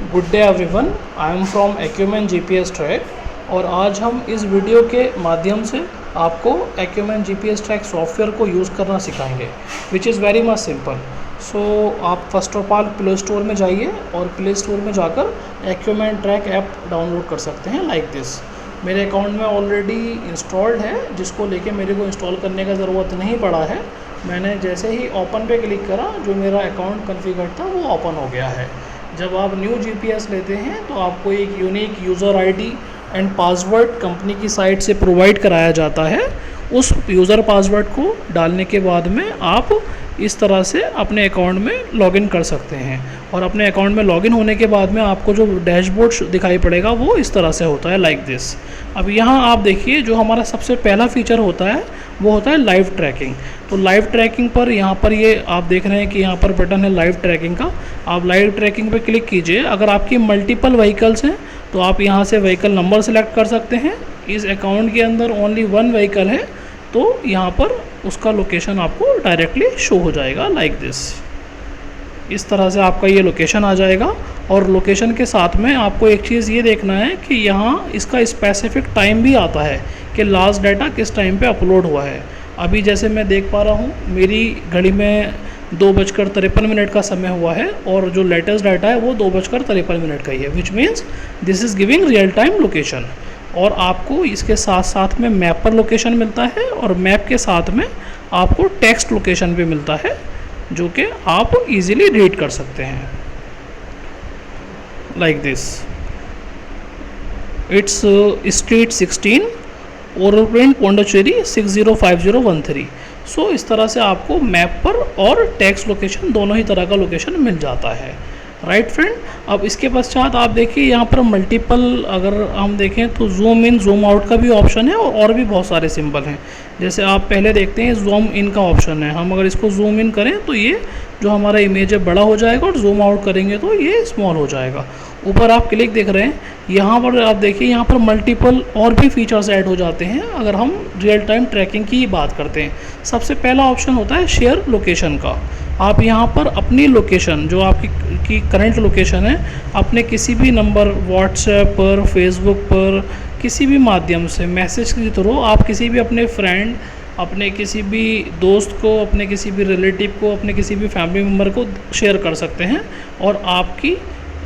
Good day everyone, I am from Acumen GPS track और आज हम इस वीडियो के माध्यम से आपको एक्यूमेन जीपीएस ट्रैक सॉफ्टवेयर को यूज़ करना सिखाएंगे which is very much simple. So आप first of all Play Store में जाइए और प्ले स्टोर में जाकर एक्यूमेन ट्रैक ऐप डाउनलोड कर सकते हैं लाइक दिस। मेरे अकाउंट में ऑलरेडी इंस्टॉल्ड है, जिसको लेके मेरे को इंस्टॉल करने का ज़रूरत नहीं पड़ा है। मैंने जैसे ही ओपन पे क्लिक करा, जो मेरा अकाउंट कॉन्फ़िगर था वो ओपन हो गया है। जब आप न्यू जीपीएस लेते हैं तो आपको एक unique user ID and password company की साइट से प्रोवाइड कराया जाता है। उस यूज़र पासवर्ड को डालने के बाद में आप इस तरह से अपने अकाउंट में लॉगिन कर सकते हैं और अपने अकाउंट में लॉगिन होने के बाद में आपको जो डैशबोर्ड दिखाई पड़ेगा वो इस तरह से होता है लाइक दिस। अब यहाँ आप देखिए, जो हमारा सबसे पहला फीचर होता है वो होता है लाइव ट्रैकिंग। तो लाइव ट्रैकिंग पर यहाँ पर ये आप देख रहे हैं कि यहाँ पर बटन है लाइव ट्रैकिंग का। आप लाइव ट्रैकिंग पे क्लिक कीजिए। अगर आपकी मल्टीपल व्हीकल्स हैं तो आप यहाँ से व्हीकल नंबर सेलेक्ट कर सकते हैं। इस अकाउंट के अंदर ओनली वन व्हीकल है तो यहाँ पर उसका लोकेशन आपको डायरेक्टली शो हो जाएगा लाइक दिस। इस तरह से आपका ये लोकेशन आ जाएगा और लोकेशन के साथ में आपको एक चीज़ ये देखना है कि यहाँ इसका स्पेसिफिक टाइम भी आता है कि लास्ट डाटा किस टाइम पे अपलोड हुआ है। अभी जैसे मैं देख पा रहा हूँ मेरी घड़ी में 2:53 का समय हुआ है और जो लेटेस्ट डाटा है वो 2:53 का ही है, which means this is giving real time location. और आपको इसके साथ साथ में मैप पर लोकेशन मिलता है और मैप के साथ में आपको टेक्स्ट लोकेशन भी मिलता है जो कि आप इजीली रीड कर सकते हैं like this. It's street 16 overprint Pondicherry 605013। So इस तरह से आपको मैप पर और टेक्स्ट लोकेशन दोनों ही तरह का लोकेशन मिल जाता है, राइट फ्रेंड। अब इसके पश्चात आप देखिए यहाँ पर मल्टीपल, अगर हम देखें तो जूम इन जूम आउट का भी ऑप्शन है और भी बहुत सारे सिंबल हैं। जैसे आप पहले देखते हैं जूम इन का ऑप्शन है, हम अगर इसको जूम इन करें तो ये जो हमारा इमेज है बड़ा हो जाएगा और जूम आउट करेंगे तो ये स्मॉल हो जाएगा। ऊपर आप क्लिक देख रहे हैं, यहाँ पर आप देखिए यहाँ पर मल्टीपल और भी फीचर्स ऐड हो जाते हैं अगर हम रियल टाइम ट्रैकिंग की बात करते हैं। सबसे पहला ऑप्शन होता है शेयर लोकेशन का। आप यहाँ पर अपनी लोकेशन, जो आपकी करंट लोकेशन है, अपने किसी भी नंबर, व्हाट्सएप पर, फेसबुक पर, किसी भी माध्यम से मैसेज के थ्रू आप किसी भी अपने फ्रेंड, अपने किसी भी दोस्त को, अपने किसी भी रिलेटिव को, अपने किसी भी फैमिली मेम्बर को शेयर कर सकते हैं और आपकी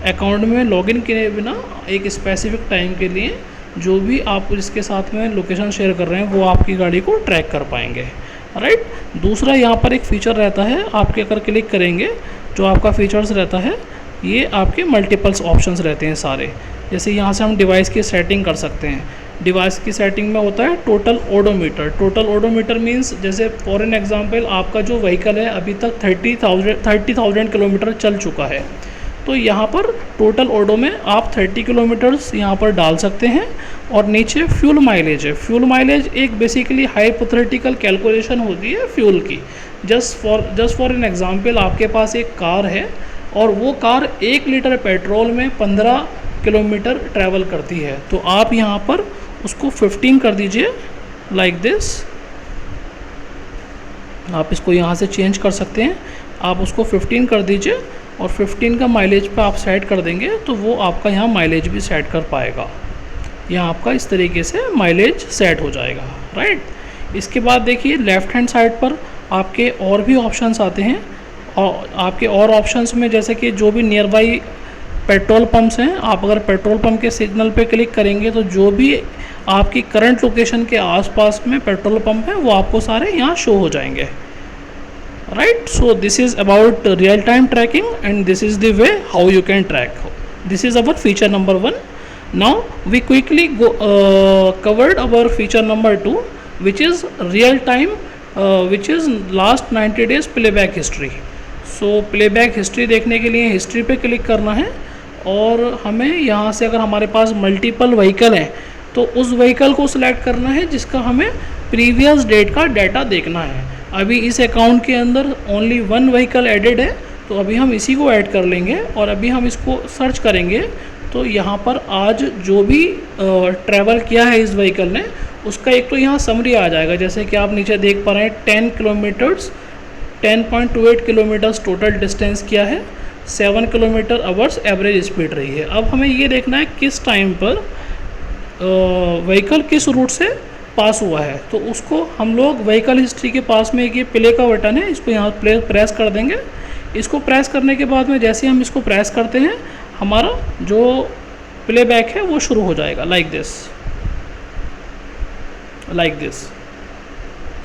अकाउंट में लॉगिन किए बिना एक स्पेसिफिक टाइम के लिए जो भी आप इसके साथ में लोकेशन शेयर कर रहे हैं वो आपकी गाड़ी को ट्रैक कर पाएंगे, राइट। दूसरा यहाँ पर एक फ़ीचर रहता है, आपके अगर क्लिक करेंगे जो आपका फ़ीचर्स रहता है, ये आपके मल्टीपल्स ऑप्शंस रहते हैं सारे। जैसे यहाँ से हम डिवाइस की सेटिंग कर सकते हैं। डिवाइस की सेटिंग में होता है total odometer. Total odometer means, जैसे फॉर एन एग्जांपल आपका जो व्हीकल है अभी तक 30,000 किलोमीटर चल चुका है, तो यहाँ पर टोटल ओडो में आप 30 किलोमीटर्स यहाँ पर डाल सकते हैं। और नीचे फ्यूल माइलेज है। फ्यूल माइलेज एक बेसिकली हाइपोथेटिकल कैलकुलेशन होती है फ्यूल की। जस्ट फॉर एन एग्जांपल, आपके पास एक कार है और वो कार 1 लीटर पेट्रोल में 15 किलोमीटर ट्रैवल करती है, तो आप यहाँ पर उसको 15 कर दीजिए लाइक दिस। आप इसको यहाँ से चेंज कर सकते हैं, आप उसको 15 कर दीजिए और 15 का माइलेज पे आप सेट कर देंगे तो वो आपका यहाँ माइलेज भी सेट कर पाएगा। यहाँ आपका इस तरीके से माइलेज सेट हो जाएगा, राइट। इसके बाद देखिए लेफ़्ट हैंड साइड पर आपके और भी ऑप्शंस आते हैं और आपके और ऑप्शंस में जैसे कि जो भी नियर बाई पेट्रोल पंप्स हैं, आप अगर पेट्रोल पंप के सिग्नल पे क्लिक करेंगे तो जो भी आपकी करंट लोकेशन के आसपास में पेट्रोल पंप हैं वो आपको सारे यहाँ शो हो जाएंगे, right. So this is about real time tracking and this is the way how you can track. This is our feature number 1. Now we quickly covered our feature number 2, which is real time, which is last 90 days playback history. So playback history देखने के लिए history पे click करना है और हमें यहाँ से, अगर हमारे पास मल्टीपल व्हीकल हैं तो उस व्हीकल को सिलेक्ट करना है जिसका हमें प्रीवियस डेट का डाटा देखना है। अभी इस अकाउंट के अंदर ओनली वन व्हीकल एडेड है तो अभी हम इसी को ऐड कर लेंगे और अभी हम इसको सर्च करेंगे तो यहाँ पर आज जो भी ट्रैवल किया है इस व्हीकल ने उसका एक तो यहाँ समरी आ जाएगा। जैसे कि आप नीचे देख पा रहे हैं 10 किलोमीटर्स 10.28 किलोमीटर्स टोटल डिस्टेंस किया है। 7 किलोमीटर आवर्स एवरेज स्पीड रही है। अब हमें ये देखना है किस टाइम पर व्हीकल किस रूट से पास हुआ है। तो उसको हम लोग व्हीकल हिस्ट्री के पास में एक ये प्ले का बटन है, इसको यहाँ प्रेस कर देंगे। इसको प्रेस करने के बाद में जैसे हम इसको प्रेस करते हैं हमारा जो प्लेबैक है वो शुरू हो जाएगा, लाइक दिस।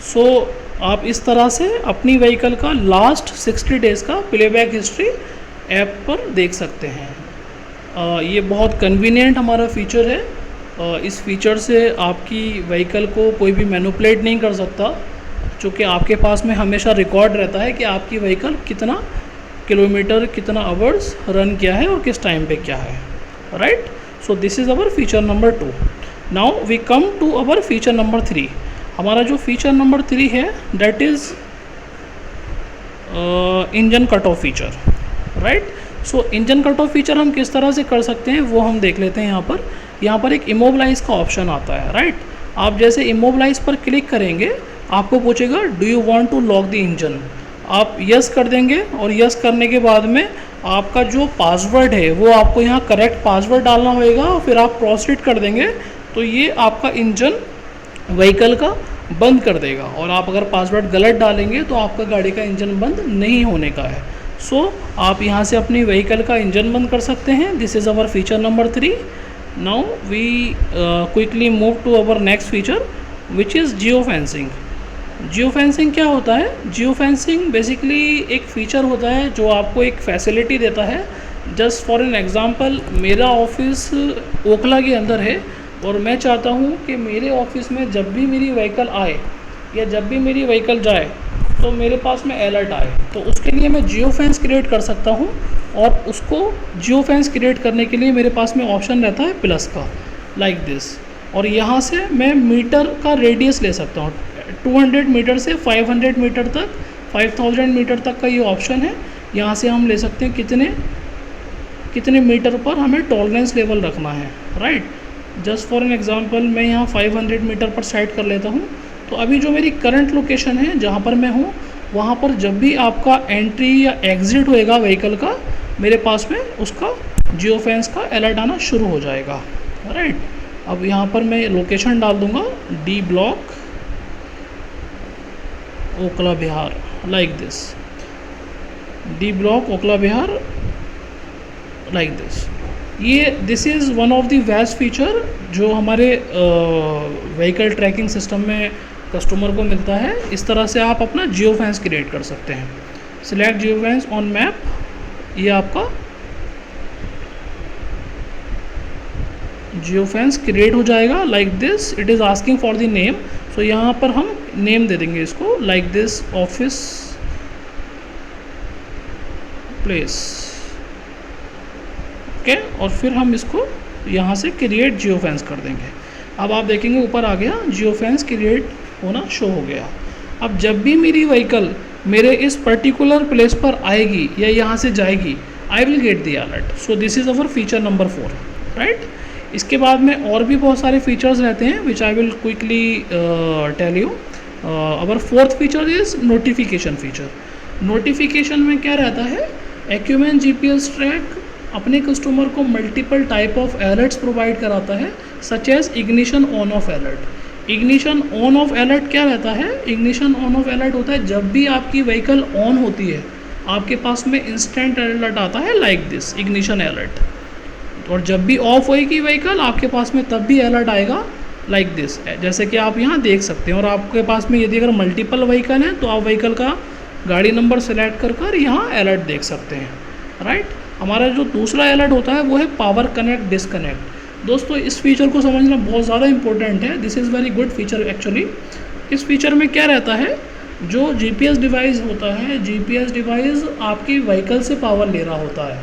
सो आप इस तरह से अपनी व्हीकल का लास्ट 60 डेज़ का प्लेबैक हिस्ट्री ऐप पर देख सकते हैं। ये बहुत कन्वीनियंट हमारा फीचर है। इस फीचर से आपकी व्हीकल को कोई भी मैनिपुलेट नहीं कर सकता, क्योंकि आपके पास में हमेशा रिकॉर्ड रहता है कि आपकी व्हीकल कितना किलोमीटर कितना आवर्स रन किया है और किस टाइम पे क्या है, right. So this is our feature number 2। Now we come to our feature number 3। हमारा जो फीचर नंबर 3 है that is engine cut off feature, right. So engine cut off feature हम किस तरह से कर सकते हैं वो हम देख लेते हैं। यहाँ पर एक इमोबलाइज का ऑप्शन आता है, राइट। आप जैसे इमोबलाइज पर क्लिक करेंगे आपको पूछेगा do you want to lock the engine. आप यस कर देंगे और यस करने के बाद में आपका जो पासवर्ड है वो आपको यहाँ करेक्ट पासवर्ड डालना होगा और फिर आप प्रोसीड कर देंगे तो ये आपका इंजन व्हीकल का बंद कर देगा। और आप अगर पासवर्ड गलत डालेंगे तो आपका गाड़ी का इंजन बंद नहीं होने का है। सो आप यहाँ से अपनी व्हीकल का इंजन बंद कर सकते हैं। This is our feature number 3। Now we quickly move to our next feature which is geofencing. Geofencing क्या होता है? जियो फेंसिंग बेसिकली एक फ़ीचर होता है जो आपको एक फैसिलिटी देता है। जस्ट फॉर एन एग्ज़ाम्पल, मेरा ऑफिस ओखला के अंदर है और मैं चाहता हूँ कि मेरे ऑफिस में जब भी मेरी व्हीकल आए या जब भी मेरी व्हीकल जाए तो मेरे पास में अलर्ट आए। तो उसके लिए मैं जियो फेंस क्रिएट कर सकता हूँ और उसको जियो फेंस क्रिएट करने के लिए मेरे पास में ऑप्शन रहता है प्लस का, लाइक दिस। और यहाँ से मैं मीटर का रेडियस ले सकता हूँ। 200 मीटर से 500 मीटर तक, 5000 मीटर तक का ये ऑप्शन है। यहाँ से हम ले सकते हैं कितने मीटर पर हमें टॉलरेंस लेवल रखना है, right. Just for an example मैं यहाँ 500 मीटर पर सेट कर लेता हूँ। तो अभी जो मेरी करंट लोकेशन है जहाँ पर मैं हूँ वहाँ पर जब भी आपका एंट्री या एग्ज़िट होएगा व्हीकल का, मेरे पास में उसका जियो फेंस का अलर्ट आना शुरू हो जाएगा, राइट। अब यहाँ पर मैं लोकेशन डाल दूँगा D block Okhla Bihar, like this. D block Okhla Bihar, like this. This is one of the best feature जो हमारे व्हीकल ट्रैकिंग सिस्टम में कस्टमर को मिलता है। इस तरह से आप अपना जियो फेंस क्रिएट कर सकते हैं। Select geo fence on map, ये आपका जियो फेंस क्रिएट हो जाएगा, like this. It is asking for the name, so यहाँ पर हम नेम दे देंगे इसको, like this, office place, okay. और फिर हम इसको यहाँ से क्रिएट जियो फेंस कर देंगे। अब आप देखेंगे ऊपर आ गया जियो फेंस क्रिएट होना शो हो गया। अब जब भी मेरी व्हीकल मेरे इस पर्टिकुलर प्लेस पर आएगी या यहाँ से जाएगी, I will get the alert. So this is our feature number 4, right. इसके बाद में और भी बहुत सारे फीचर्स रहते हैं which I will quickly tell you. Our 4th feature is notification feature. Notification में क्या रहता है? एक्यूमेन जीपीएस ट्रैक अपने कस्टमर को multiple type of alerts provide कराता है, such as ignition on off alert. Ignition on off alert क्या रहता है? इग्निशन ऑन ऑफ अलर्ट होता है जब भी आपकी व्हीकल ऑन होती है आपके पास में इंस्टेंट अलर्ट आता है, लाइक दिस, इग्निशन अलर्ट। और जब भी ऑफ होएगी व्हीकल आपके पास में तब भी अलर्ट आएगा, लाइक दिस, जैसे कि आप यहाँ देख सकते हैं। और आपके पास में यदि अगर मल्टीपल व्हीकल हैं तो आप व्हीकल का गाड़ी नंबर सेलेक्ट कर यहाँ अलर्ट देख सकते हैं, राइट। हमारा जो दूसरा अलर्ट होता है वो है पावर कनेक्ट डिसकनेक्ट। दोस्तों इस फीचर को समझना बहुत ज़्यादा इंपॉर्टेंट है। This is very good feature actually. इस फीचर में क्या रहता है, जो जीपीएस डिवाइस होता है, जीपीएस डिवाइस आपकी व्हीकल से पावर ले रहा होता है।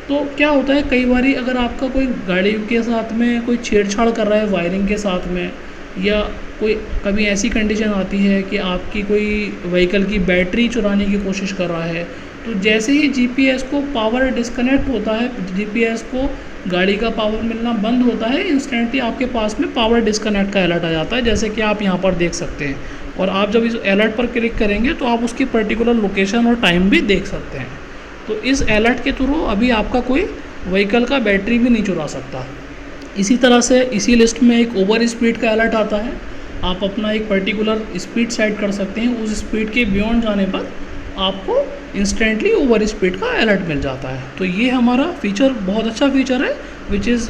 तो क्या होता है, कई बार अगर आपका कोई गाड़ी के साथ में कोई छेड़छाड़ कर रहा है वायरिंग के साथ में, या कोई कभी ऐसी कंडीशन आती है कि आपकी कोई व्हीकल की बैटरी चुराने की कोशिश कर रहा है, तो जैसे ही जीपीएस को पावर डिस्कनेक्ट होता है, जीपीएस को गाड़ी का पावर मिलना बंद होता है, इंस्टेंटली आपके पास में पावर डिस्कनेक्ट का अलर्ट आ जाता है, जैसे कि आप यहाँ पर देख सकते हैं। और आप जब इस अलर्ट पर क्लिक करेंगे तो आप उसकी पर्टिकुलर लोकेशन और टाइम भी देख सकते हैं। तो इस अलर्ट के थ्रू अभी आपका कोई व्हीकल का बैटरी भी नहीं चुरा सकता। इसी तरह से इसी लिस्ट में एक ओवर स्पीड का अलर्ट आता है। आप अपना एक पर्टिकुलर स्पीड सेट कर सकते हैं, उस स्पीड के बियॉन्ड जाने पर आपको इंस्टेंटली ओवर स्पीड का अलर्ट मिल जाता है। तो ये हमारा फीचर बहुत अच्छा फीचर है, विच इज़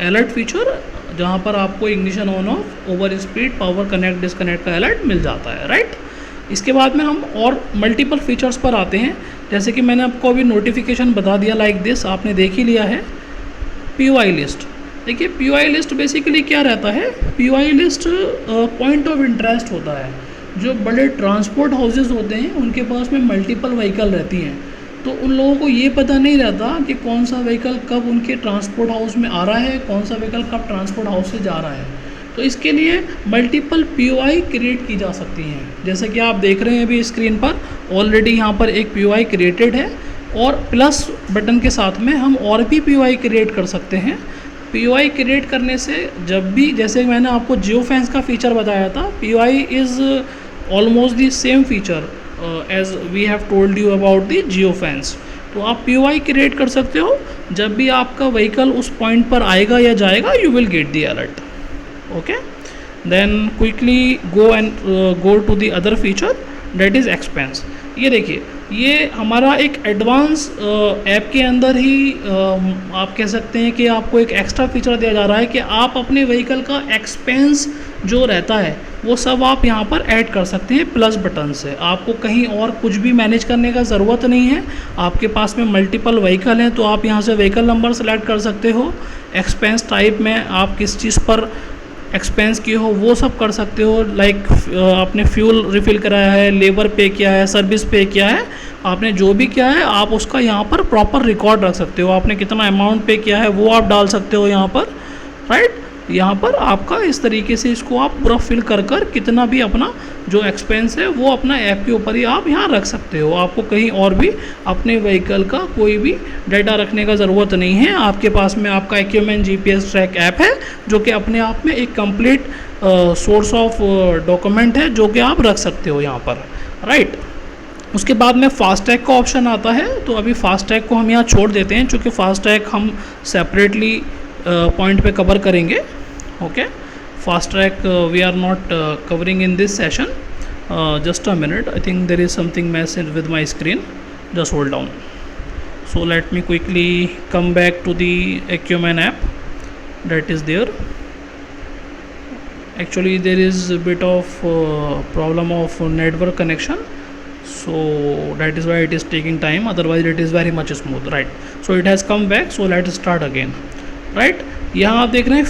अलर्ट फीचर, जहाँ पर आपको ignition on of, over speed, power connect disconnect का अलर्ट मिल जाता है, राइट। इसके बाद में हम और मल्टीपल फीचर्स पर आते हैं। जैसे कि मैंने आपको अभी नोटिफिकेशन बता दिया लाइक दिस, आपने देख ही लिया है। POI लिस्ट, देखिए POI लिस्ट बेसिकली क्या रहता है। POI list point of interest होता है। जो बड़े ट्रांसपोर्ट हाउसेस होते हैं उनके पास में मल्टीपल व्हीकल रहती हैं, तो उन लोगों को ये पता नहीं रहता कि कौन सा व्हीकल कब उनके ट्रांसपोर्ट हाउस में आ रहा है, कौन सा व्हीकल कब ट्रांसपोर्ट हाउस से जा रहा है। तो इसके लिए मल्टीपल POI क्रिएट की जा सकती हैं। जैसे कि आप देख रहे हैं अभी स्क्रीन पर, ऑलरेडी यहाँ पर एक POI क्रिएटेड है, और प्लस बटन के साथ में हम और भी POI क्रिएट कर सकते हैं। POI क्रिएट करने से जब भी, जैसे मैंने आपको जियो फैंस का फीचर बताया था, POI is almost the same feature as we have told you about the geofence. तो आप POI क्रिएट कर सकते हो, जब भी आपका व्हीकल उस पॉइंट पर आएगा या जाएगा, you will get the alert. Okay, then quickly go to the other feature, that is expense. ये देखिए, ये हमारा एक एडवांस ऐप के अंदर ही आप कह सकते हैं कि आपको एक एक्स्ट्रा फीचर दिया जा रहा है कि आप अपने व्हीकल का एक्सपेंस जो रहता है वो सब आप यहाँ पर ऐड कर सकते हैं प्लस बटन से। आपको कहीं और कुछ भी मैनेज करने का ज़रूरत नहीं है। आपके पास में मल्टीपल व्हीकल हैं तो आप यहाँ से व्हीकल नंबर सेलेक्ट कर सकते हो। एक्सपेंस टाइप में आप किस चीज़ पर एक्सपेंस किए हो वो सब कर सकते हो। लाइक आपने फ्यूल रिफ़िल कराया है, लेबर पे किया है, सर्विस पे किया है, आपने जो भी किया है आप उसका यहाँ पर प्रॉपर रिकॉर्ड रख सकते हो। आपने कितना अमाउंट पे किया है वो आप डाल सकते हो यहाँ पर, राइट। यहाँ पर आपका इस तरीके से इसको आप पूरा फिल कर कितना भी अपना जो एक्सपेंस है वो अपना ऐप के ऊपर ही आप यहाँ रख सकते हो। आपको कहीं और भी अपने व्हीकल का कोई भी डाटा रखने का ज़रूरत नहीं है। आपके पास में आपका एक्यूमेन GPS ट्रैक ऐप है जो कि अपने आप में एक कंप्लीट सोर्स ऑफ डॉक्यूमेंट है जो कि आप रख सकते हो यहाँ पर, राइट। उसके बाद में फास्टैग का ऑप्शन आता है, तो अभी फास्टैग को हम यहाँ छोड़ देते हैं क्योंकि फास्टैग हम सेपरेटली पॉइंट पे कवर करेंगे। Okay, FASTag we are not covering in this session. Just a minute, I think there is something mess with my screen, just hold down. So let me quickly come back to the Acumen app that is there. Actually there is a bit of problem of network connection, so that is why it is taking time, otherwise it is very much smooth, right? So it has come back, so let's start again, right? यहाँ आप देख रहे हैं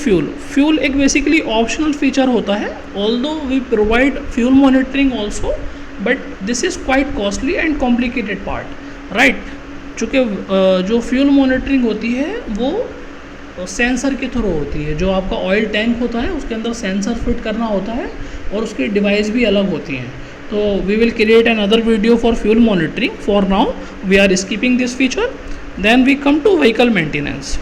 fuel एक basically optional feature होता है, although we provide fuel monitoring also, but this is quite costly and complicated part, right. चूँकि जो फ्यूल मॉनिटरिंग होती है वो सेंसर के थ्रू होती है। जो आपका ऑयल टैंक होता है उसके अंदर सेंसर फिट करना होता है और उसकी डिवाइस भी अलग होती हैं। तो we will create another video for fuel monitoring, for now we are skipping this feature. Then we come to vehicle maintenance.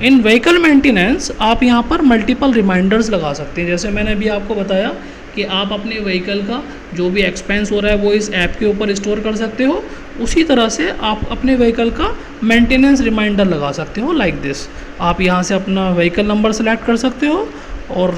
In vehicle maintenance आप यहाँ पर मल्टीपल रिमाइंडर्स लगा सकते हैं। जैसे मैंने अभी आपको बताया कि आप अपने व्हीकल का जो भी एक्सपेंस हो रहा है वो इस ऐप के ऊपर स्टोर कर सकते हो, उसी तरह से आप अपने व्हीकल का मेंटेनेंस रिमाइंडर लगा सकते हो लाइक दिस। आप यहाँ से अपना व्हीकल नंबर सेलेक्ट कर सकते हो और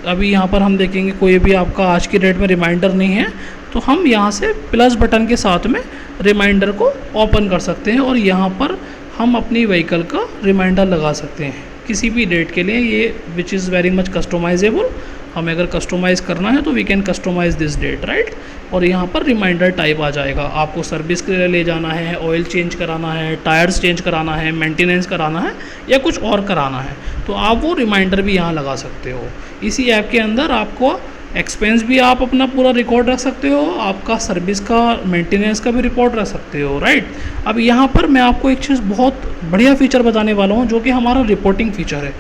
अभी यहाँ पर हम देखेंगे कोई भी आपका आज की डेट में रिमाइंडर नहीं है, तो हम यहाँ से प्लस बटन के साथ में रिमाइंडर को ओपन कर सकते हैं और यहाँ पर हम अपनी व्हीकल का रिमाइंडर लगा सकते हैं किसी भी डेट के लिए, ये which is very much customisable. हमें अगर कस्टमाइज़ करना है तो we can customise this date, right. और यहाँ पर रिमाइंडर टाइप आ जाएगा। आपको सर्विस के लिए ले जाना है, ऑयल चेंज कराना है, टायर्स चेंज कराना है, मेंटेनेंस कराना है या कुछ और कराना है, तो आप वो रिमाइंडर भी यहाँ लगा सकते हो। इसी ऐप के अंदर आपको एक्सपेंस भी आप अपना पूरा रिकॉर्ड रख सकते हो, आपका सर्विस का, मेंटेनेंस का भी रिकॉर्ड रख सकते हो, राइट। अब यहाँ पर मैं आपको एक चीज़ बहुत बढ़िया फीचर बताने वाला हूँ जो कि हमारा रिपोर्टिंग फीचर है।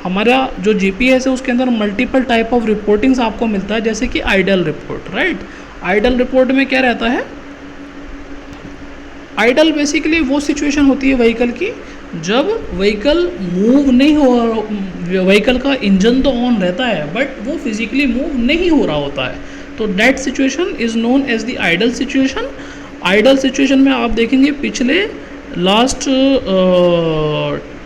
हमारा जो GPS है उसके अंदर मल्टीपल टाइप ऑफ रिपोर्टिंग्स आपको मिलता है, जैसे कि idle report, right. Idle report में क्या रहता है, आइडल बेसिकली वो सिचुएशन होती है व्हीकल की जब व्हीकल मूव नहीं हो, व्हीकल का इंजन तो ऑन रहता है बट वो फिजिकली मूव नहीं हो रहा होता है, तो that situation is known as the idle situation. Idle situation में आप देखेंगे पिछले लास्ट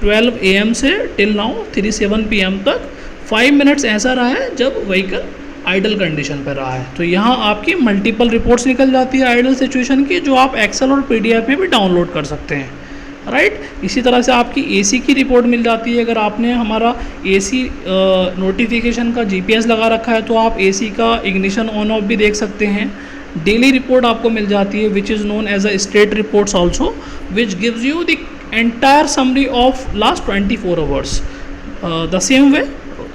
12 AM से टिल नाउ 37 PM तक 5 मिनट्स ऐसा रहा है जब व्हीकल आइडल कंडीशन पर रहा है। तो यहाँ आपकी मल्टीपल रिपोर्ट्स निकल जाती है आइडल सिचुएशन की, जो आप एक्सेल और PDF में भी डाउनलोड कर सकते हैं, राइट। इसी तरह से आपकी AC की रिपोर्ट मिल जाती है। अगर आपने हमारा AC नोटिफिकेशन का GPS लगा रखा है तो आप AC का इग्निशन ऑन ऑफ भी देख सकते हैं। डेली रिपोर्ट आपको मिल जाती है which is known as a state reports also, which gives you the entire summary of last 24 hours. The same way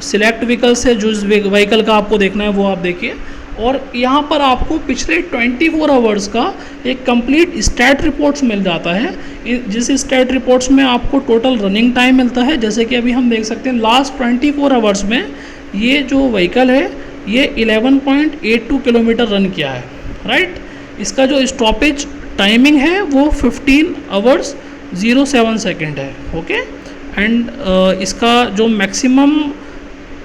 select vehicle से जो व्हीकल का आपको देखना है वो आप देखिए, और यहाँ पर आपको पिछले 24 आवर्स का एक कंप्लीट स्टैट रिपोर्ट्स मिल जाता है। जिस स्टैट रिपोर्ट्स में आपको टोटल रनिंग टाइम मिलता है, जैसे कि अभी हम देख सकते हैं लास्ट 24 आवर्स में ये जो व्हीकल है ये 11.82 किलोमीटर रन किया है, राइट। इसका जो स्टॉपेज टाइमिंग है वो 15 आवर्स 07 सेकेंड है, ओके। एंड इसका जो मैक्सिमम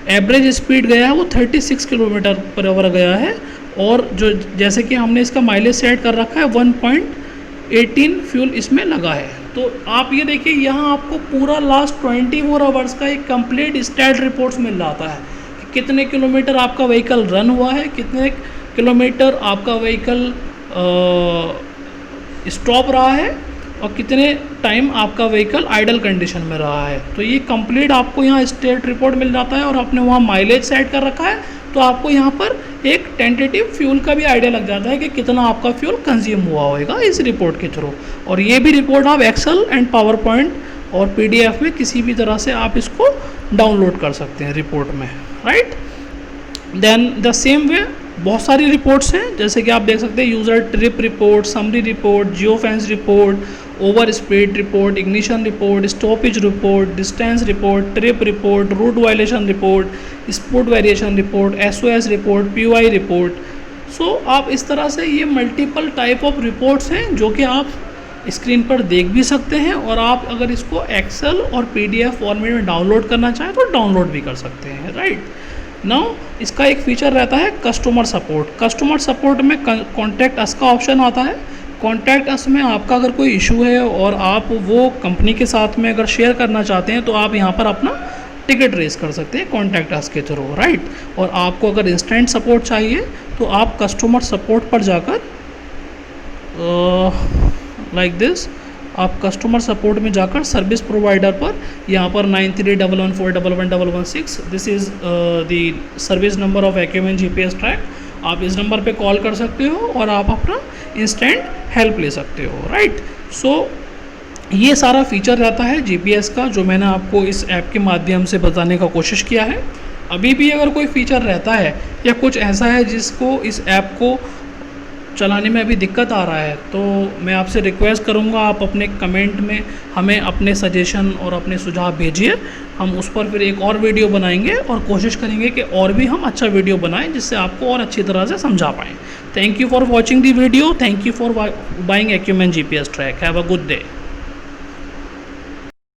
एवरेज स्पीड गया है वो 36 किलोमीटर पर आवर गया है, और जो जैसे कि हमने इसका माइलेज सेट कर रखा है 1.18 फ्यूल इसमें लगा है। तो आप ये देखिए यहाँ आपको पूरा लास्ट 24 आवर्स का एक कंप्लीट स्टैट रिपोर्ट्स मिल जाता है कि कितने किलोमीटर आपका व्हीकल रन हुआ है, कितने किलोमीटर आपका व्हीकल स्टॉप रहा है, और कितने टाइम आपका व्हीकल आइडल कंडीशन में रहा है। तो ये कंप्लीट आपको यहाँ स्टेट रिपोर्ट मिल जाता है, और आपने वहाँ माइलेज सेट कर रखा है तो आपको यहाँ पर एक टेंटेटिव फ्यूल का भी आइडिया लग जाता है कि कितना आपका फ्यूल कंज्यूम हुआ होगा इस रिपोर्ट के थ्रू। और ये भी रिपोर्ट आप एक्सेल एंड पावर पॉइंट और PDF में किसी भी तरह से आप इसको डाउनलोड कर सकते हैं रिपोर्ट में, right. Then the same way बहुत सारी रिपोर्ट्स हैं, जैसे कि आप देख सकते हैं user trip report, summary report, geo fence report, over speed report, ignition report, stoppage report, distance report, trip report, route violation report, speed variation report, SOS report, POI report. So आप इस तरह से ये मल्टीपल टाइप ऑफ रिपोर्ट्स हैं जो कि आप screen पर देख भी सकते हैं, और आप अगर इसको एक्सेल और PDF फॉर्मेट में डाउनलोड करना चाहें तो डाउनलोड भी कर सकते हैं, राइट। नाउ इसका एक फीचर रहता है कस्टमर सपोर्ट। कस्टमर सपोर्ट में कॉन्टैक्ट अस का ऑप्शन आता है। कॉन्टैक्ट अस में आपका अगर कोई इशू है और आप वो कंपनी के साथ में अगर शेयर करना चाहते हैं तो आप यहाँ पर अपना टिकट रेस कर सकते हैं कॉन्टैक्ट अस के थ्रू, राइट। और आपको अगर इंस्टेंट सपोर्ट चाहिए तो आप कस्टमर सपोर्ट पर जाकर लाइक दिस आप कस्टमर सपोर्ट में जाकर सर्विस प्रोवाइडर पर यहाँ पर 9311411116 this is the service number of acumen GPS track, आप इस नंबर पे कॉल कर सकते हो और आप अपना इंस्टेंट हेल्प ले सकते हो, राइट। सो ये सारा फीचर रहता है GPS का जो मैंने आपको इस ऐप के माध्यम से बताने का कोशिश किया है। अभी भी अगर कोई फीचर रहता है या कुछ ऐसा है जिसको इस ऐप को चलाने में अभी दिक्कत आ रहा है तो मैं आपसे रिक्वेस्ट करूंगा आप अपने कमेंट में हमें अपने सजेशन और अपने सुझाव भेजिए। हम उस पर फिर एक और वीडियो बनाएंगे और कोशिश करेंगे कि और भी हम अच्छा वीडियो बनाएं जिससे आपको और अच्छी तरह से समझा पाएँ। Thank you for watching the video, thank you for buying acumen GPS track. Have a good day.